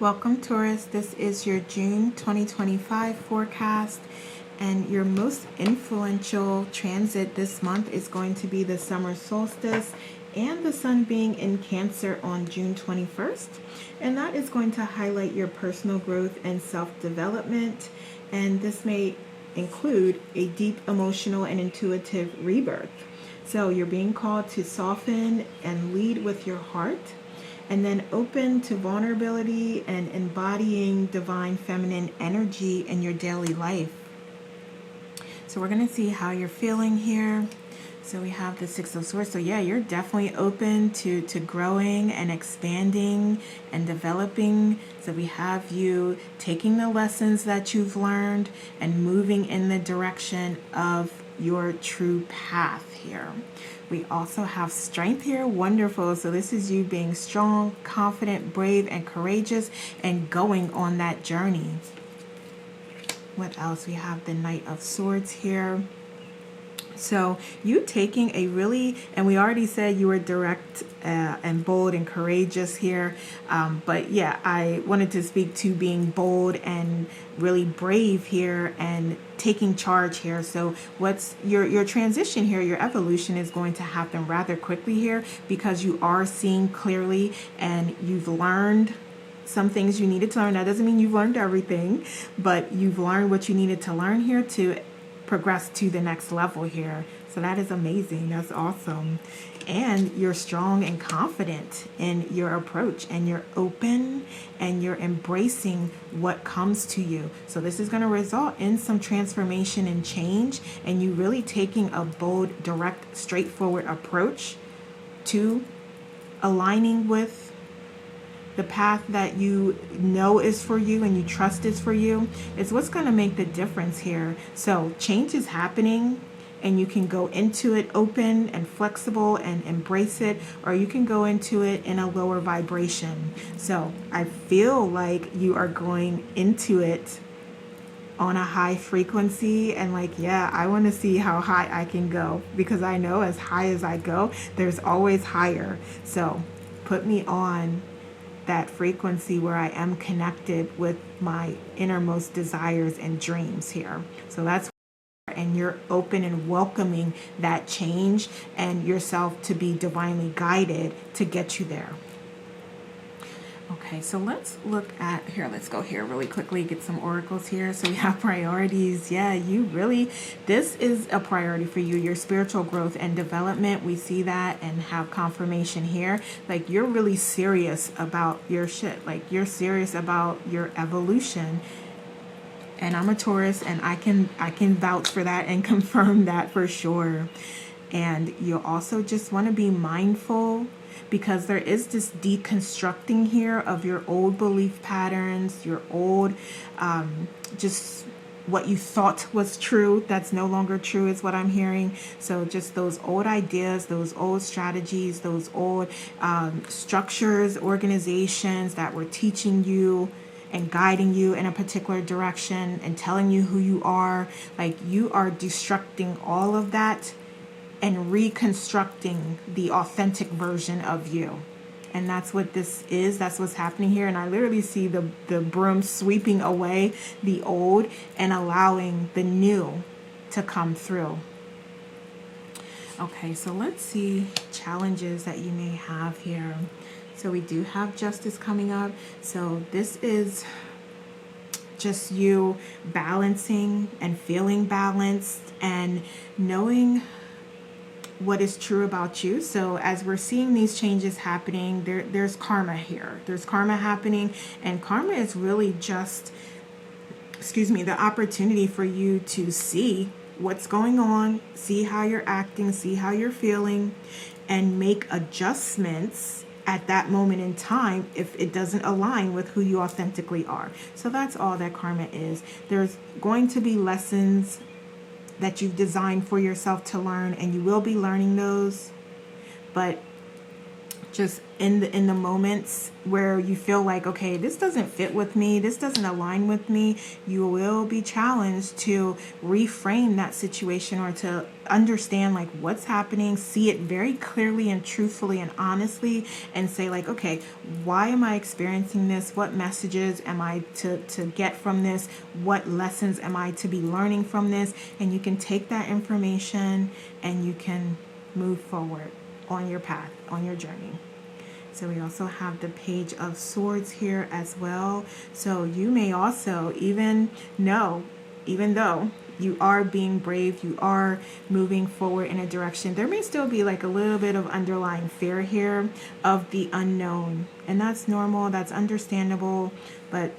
Welcome, Taurus. This is your June 2025 forecast, and your most influential transit this month is going to be the summer solstice and the sun being in Cancer on June 21st. And that is going to highlight your personal growth and self-development. And this may include a deep emotional and intuitive rebirth. So you're being called to soften and lead with your heart, and then open to vulnerability and embodying divine feminine energy in your daily life. So we're going to see how you're feeling here. So we have the Six of Swords. So yeah, you're definitely open to growing and expanding and developing. So we have you taking the lessons that you've learned and moving in the direction of your true path here. We also have strength here. Wonderful. So this is you being strong, confident, brave, and courageous and going on that journey. What else? We have the Knight of Swords here. So you taking a really, and we already said you were direct and bold and courageous here. But yeah, I wanted to speak to being bold and really brave here and taking charge here. So what's your transition here, your evolution is going to happen rather quickly here because you are seeing clearly and you've learned some things you needed to learn. That doesn't mean you've learned everything, but you've learned what you needed to learn here to progress to the next level here. So that is amazing. That's awesome. And you're strong and confident in your approach, and you're open and you're embracing what comes to you. So this is going to result in some transformation and change, and you really taking a bold, direct, straightforward approach to aligning with the path that you know is for you and you trust is for you. Is what's going to make the difference here. So change is happening, and you can go into it open and flexible and embrace it, or you can go into it in a lower vibration. So I feel like you are going into it on a high frequency and like, yeah, I want to see how high I can go, because I know as high as I go, there's always higher. So put me on that frequency where I am connected with my innermost desires and dreams here. So that's, and you're open and welcoming that change and yourself to be divinely guided to get you there. Okay, so let's look at here. Let's go here really quickly, get some oracles here. So we have priorities. Yeah, you really, this is a priority for you, your spiritual growth and development. We see that and have confirmation here. Like you're really serious about your shit. Like you're serious about your evolution. And I'm a Taurus, and I can vouch for that and confirm that for sure. And you'll also just want to be mindful, because there is this deconstructing here of your old belief patterns, your old, just what you thought was true that's no longer true is what I'm hearing. So just those old ideas, those old strategies, those old structures, organizations that were teaching you and guiding you in a particular direction and telling you who you are. Like you are destructing all of that and reconstructing the authentic version of you. And that's what this is. That's what's happening here. And I literally see the broom sweeping away the old and allowing the new to come through. Okay, so let's see challenges that you may have here. So we do have justice coming up. So this is just you balancing and feeling balanced and knowing what is true about you. So as we're seeing these changes happening, there's karma here. There's karma happening, and karma is really just, the opportunity for you to see what's going on, see how you're acting, see how you're feeling, and make adjustments at that moment in time if it doesn't align with who you authentically are. So that's all that karma is. There's going to be lessons that you've designed for yourself to learn, and you will be learning those, but just in the moments where you feel like, okay, this doesn't fit with me, this doesn't align with me, you will be challenged to reframe that situation, or to understand like what's happening, see it very clearly and truthfully and honestly, and say like, okay, why am I experiencing this? What messages am I to get from this? What lessons am I to be learning from this? And you can take that information and you can move forward on your path, on your journey. So we also have the Page of Swords here as well. So you may also even though you are being brave, you are moving forward in a direction, there may still be like a little bit of underlying fear here of the unknown. And that's normal, that's understandable, but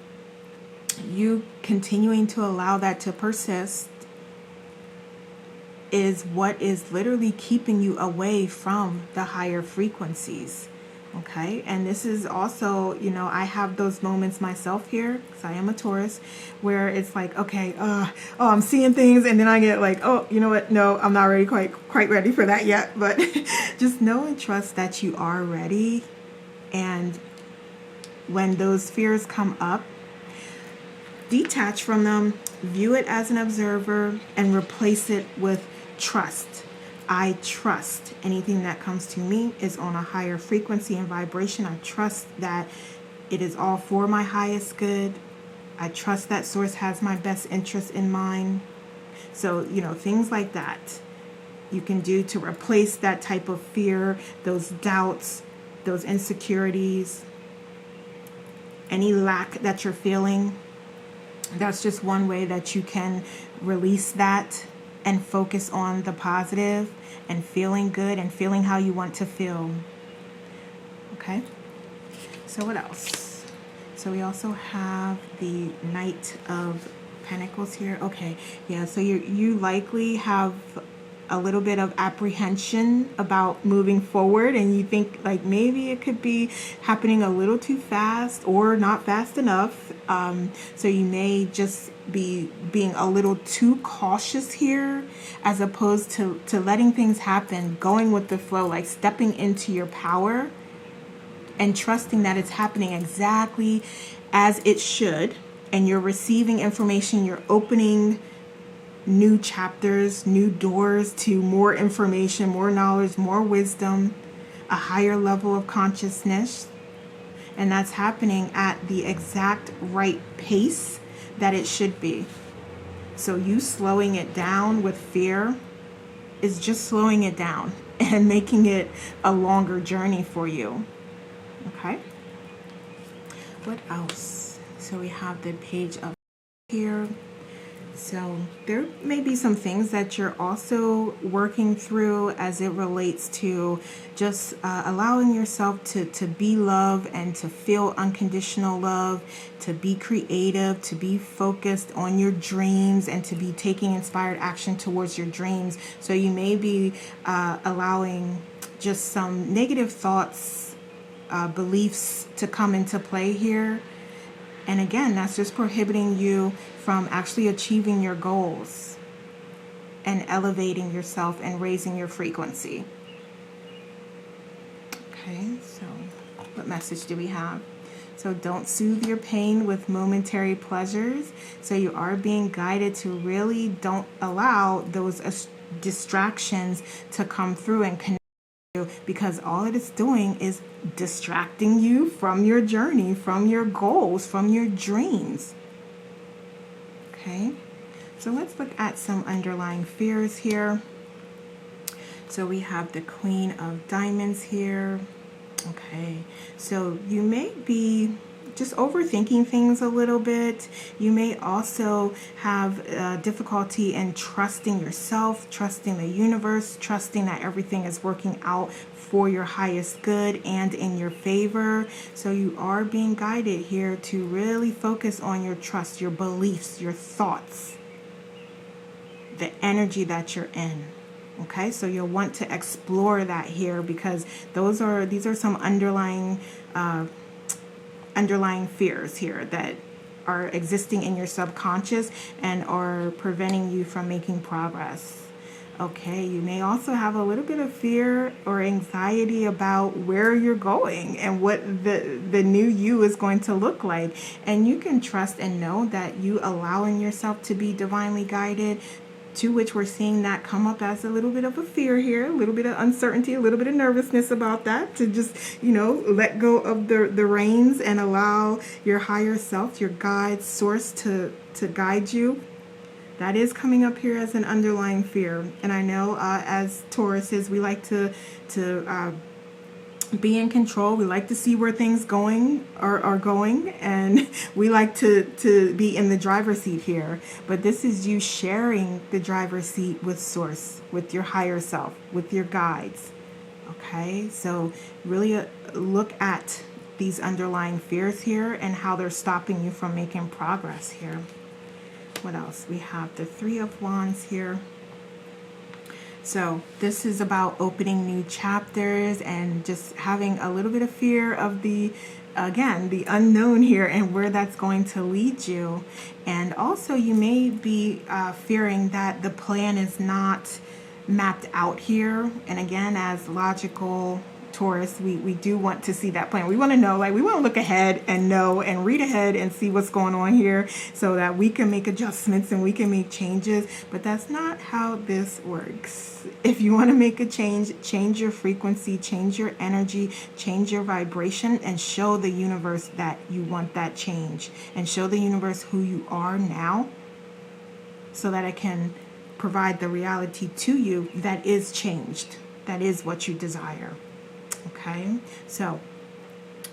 you continuing to allow that to persist is what is literally keeping you away from the higher frequencies. Okay, and this is also, you know, I have those moments myself here, because I am a Taurus, where it's like, okay, I'm seeing things, and then I get like, oh, you know what? No, I'm not ready, quite ready for that yet. But just know and trust that you are ready, and when those fears come up, detach from them, view it as an observer, and replace it with trust. I trust anything that comes to me is on a higher frequency and vibration. I trust that it is all for my highest good. I trust that Source has my best interest in mind. So, you know, things like that you can do to replace that type of fear, those doubts, those insecurities, any lack that you're feeling. That's just one way that you can release that and focus on the positive and feeling good and feeling how you want to feel. Okay, so what else? So we also have the Knight of Pentacles here. Okay, yeah, so you likely have a little bit of apprehension about moving forward, and you think like maybe it could be happening a little too fast or not fast enough. So you may just be being a little too cautious here, as opposed to letting things happen, going with the flow, like stepping into your power and trusting that it's happening exactly as it should, and you're receiving information, you're opening new chapters, new doors to more information, more knowledge, more wisdom, a higher level of consciousness. And that's happening at the exact right pace that it should be. So you slowing it down with fear is just slowing it down and making it a longer journey for you. Okay? What else? So we have the Page of here. So there may be some things that you're also working through as it relates to just allowing yourself to be love and to feel unconditional love, to be creative, to be focused on your dreams, and to be taking inspired action towards your dreams. So you may be allowing just some negative thoughts, beliefs to come into play here. And again, that's just prohibiting you from actually achieving your goals and elevating yourself and raising your frequency. Okay, so what message do we have? So don't soothe your pain with momentary pleasures. So you are being guided to really don't allow those distractions to come through and connect, because all it is doing is distracting you from your journey, from your goals, from your dreams. Okay, so let's look at some underlying fears here. So we have the Queen of Diamonds here. Okay, so you may be just overthinking things a little bit. You may also have difficulty in trusting yourself, trusting the universe, trusting that everything is working out for your highest good and in your favor. So you are being guided here to really focus on your trust, your beliefs, your thoughts, the energy that you're in. Okay, so you'll want to explore that here, because these are some underlying fears here that are existing in your subconscious and are preventing you from making progress. Okay, you may also have a little bit of fear or anxiety about where you're going and what the new you is going to look like. And you can trust and know that you allowing yourself to be divinely guided, to which we're seeing that come up as a little bit of a fear here, a little bit of uncertainty, a little bit of nervousness about that, to just, let go of the reins and allow your higher self, your guide, source to guide you. That is coming up here as an underlying fear. And I know as Tauruses, we like to be in control. We like to see where things are going, and we like to be in the driver's seat here. But this is you sharing the driver's seat with Source, with your higher self, with your guides. Okay, so really look at these underlying fears here and how they're stopping you from making progress here. What else? We have the Three of Wands here. So this is about opening new chapters and just having a little bit of fear of the unknown here and where that's going to lead you. And also you may be fearing that the plan is not mapped out here. And again, as logical Taurus, we do want to see that plan. We want to know, we want to look ahead and know and read ahead and see what's going on here so that we can make adjustments and we can make changes. But that's not how this works. If you want to make a change your frequency, change your energy, change your vibration, and show the universe that you want that change, and show the universe who you are now so that it can provide the reality to you that is changed, that is what you desire. Okay, so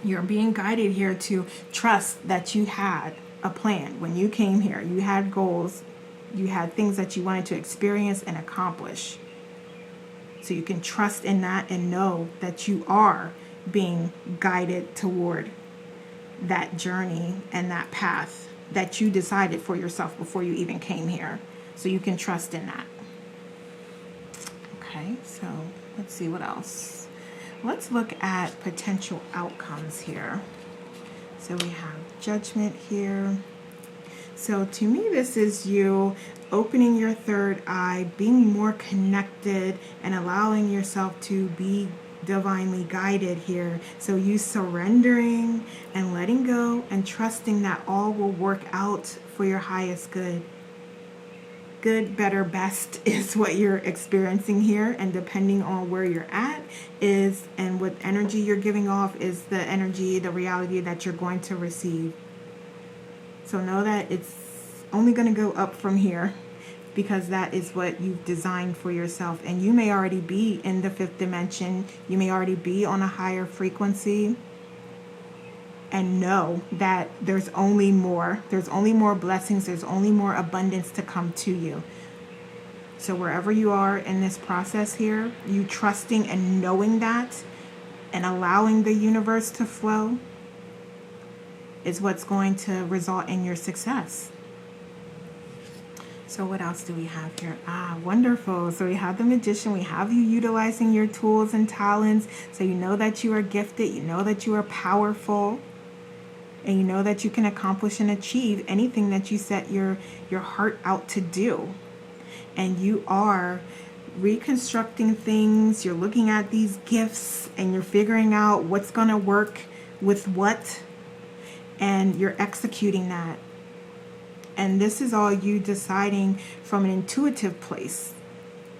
you're being guided here to trust that you had a plan when you came here. You had goals, you had things that you wanted to experience and accomplish. So you can trust in that and know that you are being guided toward that journey and that path that you decided for yourself before you even came here. So you can trust in that. Okay, so let's see what else. Let's look at potential outcomes here. So we have Judgment here. So to me, this is you opening your third eye, being more connected, and allowing yourself to be divinely guided here. So you surrendering and letting go and trusting that all will work out for your highest good. Good, better, best is what you're experiencing here, and depending on where you're at is and what energy you're giving off is the energy, the reality that you're going to receive. So know that it's only going to go up from here because that is what you've designed for yourself. And you may already be in the fifth dimension. You may already be on a higher frequency. And know that there's only more blessings, there's only more abundance to come to you. So wherever you are in this process here, you trusting and knowing that and allowing the universe to flow is what's going to result in your success. So what else do we have here? Wonderful. So we have the Magician. We have you utilizing your tools and talents. So you know that you are gifted. You know that you are powerful. And you know that you can accomplish and achieve anything that you set your heart out to do. And you are reconstructing things. You're looking at these gifts and you're figuring out what's going to work with what. And you're executing that. And this is all you deciding from an intuitive place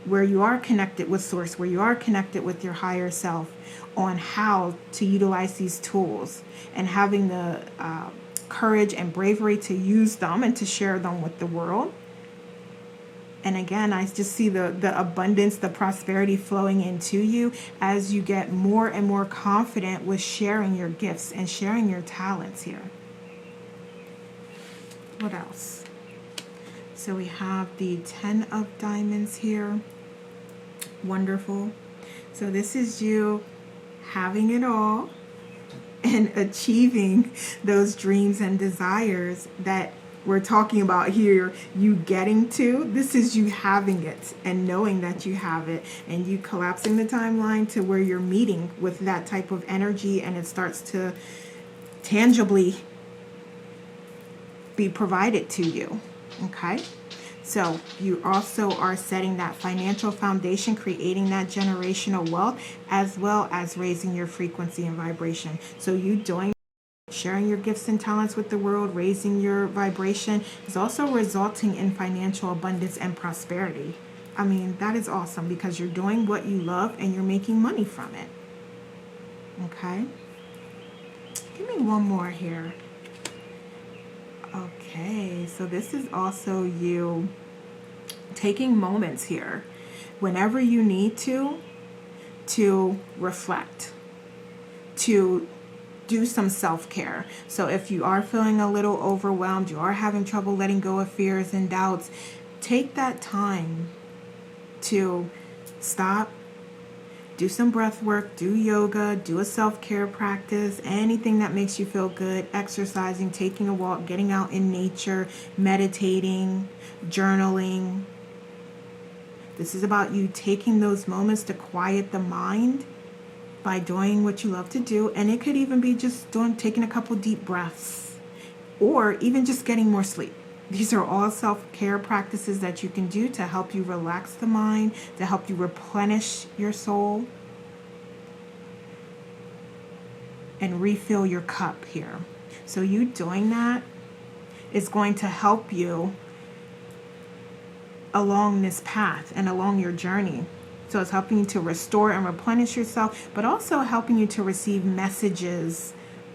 where you are connected with Source, where you are connected with your higher self on how to utilize these tools and having the courage and bravery to use them and to share them with the world. And again, I just see the abundance, the prosperity flowing into you as you get more and more confident with sharing your gifts and sharing your talents here. What else? So we have the 10 of Diamonds here. Wonderful. So this is you having it all and achieving those dreams and desires that we're talking about here, you getting to. This is you having it and knowing that you have it, and you collapsing the timeline to where you're meeting with that type of energy, and it starts to tangibly be provided to you. Okay, So you also are setting that financial foundation, creating that generational wealth, as well as raising your frequency and vibration. So you doing, sharing your gifts and talents with the world, raising your vibration, is also resulting in financial abundance and prosperity. I mean, that is awesome because you're doing what you love and you're making money from it. Okay? Give me one more here. Okay, so this is also you taking moments here whenever you need to reflect, to do some self-care. So if you are feeling a little overwhelmed, you are having trouble letting go of fears and doubts, take that time to stop, do some breath work, do yoga, do a self-care practice, anything that makes you feel good, exercising, taking a walk, getting out in nature, meditating, journaling. This is about you taking those moments to quiet the mind by doing what you love to do. And it could even be just taking a couple deep breaths, or even just getting more sleep. These are all self-care practices that you can do to help you relax the mind, to help you replenish your soul and refill your cup here. So you doing that is going to help you along this path and along your journey. So it's helping you to restore and replenish yourself, but also helping you to receive messages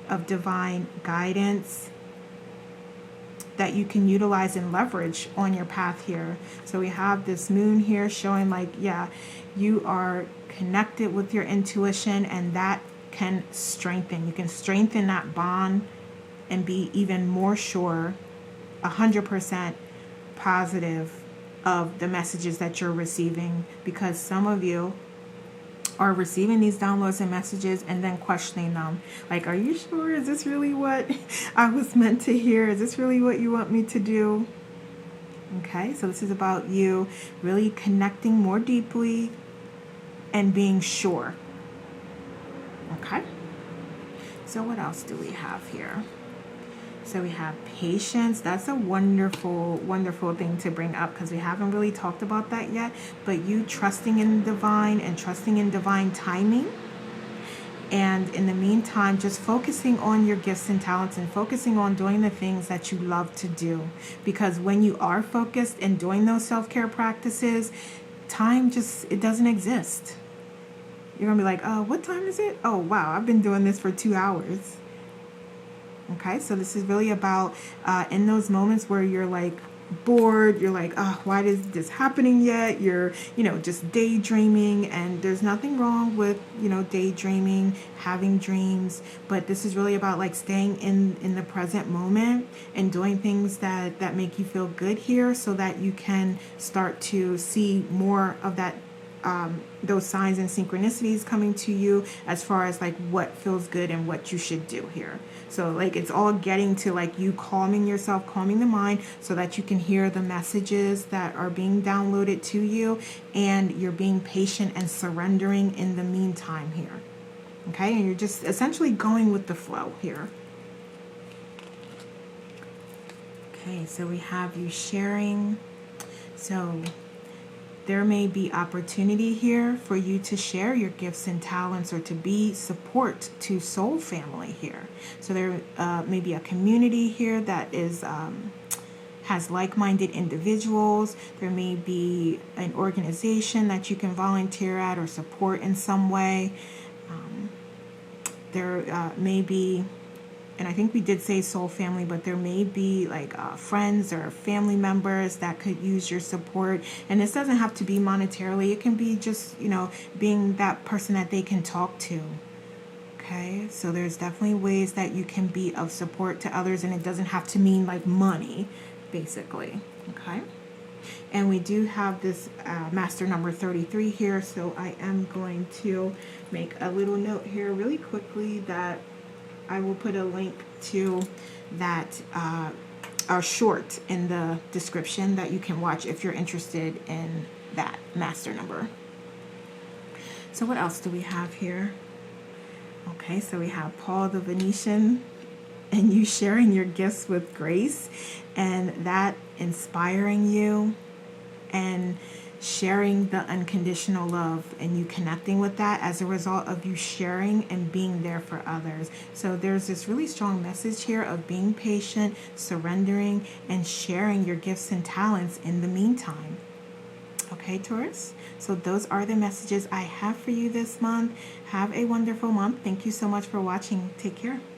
of divine guidance that you can utilize and leverage on your path here. So we have this moon here showing like, yeah, you are connected with your intuition, and that can strengthen. You can strengthen that bond and be even more sure, 100% positive of the messages that you're receiving, because some of you are receiving these downloads and messages and then questioning them. Like, are you sure? Is this really what I was meant to hear? Is this really what you want me to do? Okay, so this is about you really connecting more deeply and being sure. Okay, so what else do we have here? So we have patience. That's a wonderful, wonderful thing to bring up because we haven't really talked about that yet. But you trusting in the divine and trusting in divine timing. And in the meantime, just focusing on your gifts and talents and focusing on doing the things that you love to do. Because when you are focused and doing those self-care practices, time it doesn't exist. You're going to be like, oh, what time is it? Oh, wow, I've been doing this for 2 hours. Okay, so this is really about in those moments where you're like bored, you're like, oh, why is this happening yet? You're, just daydreaming, and there's nothing wrong with, daydreaming, having dreams, but this is really about like staying in the present moment and doing things that make you feel good here so that you can start to see more of that those signs and synchronicities coming to you as far as like what feels good and what you should do here. So like it's all getting to like you calming yourself, calming the mind so that you can hear the messages that are being downloaded to you, and you're being patient and surrendering in the meantime here. Okay, and you're just essentially going with the flow here. Okay, so we have you sharing. So there may be opportunity here for you to share your gifts and talents or to be support to soul family here. So there may be a community here that is has like-minded individuals. There may be an organization that you can volunteer at or support in some way. There may be, and I think we did say soul family, but there may be like friends or family members that could use your support. And this doesn't have to be monetarily. It can be just, being that person that they can talk to. Okay, so there's definitely ways that you can be of support to others, and it doesn't have to mean like money, basically. Okay, and we do have this master number 33 here, so I am going to make a little note here really quickly that I will put a link to that short in the description that you can watch if you're interested in that master number. So what else do we have here? Okay, so we have Paul the Venetian and you sharing your gifts with grace, and that inspiring you and sharing the unconditional love, and you connecting with that as a result of you sharing and being there for others. So there's this really strong message here of being patient, surrendering, and sharing your gifts and talents in the meantime. Okay, Taurus? So those are the messages I have for you this month. Have a wonderful month. Thank you so much for watching. Take care.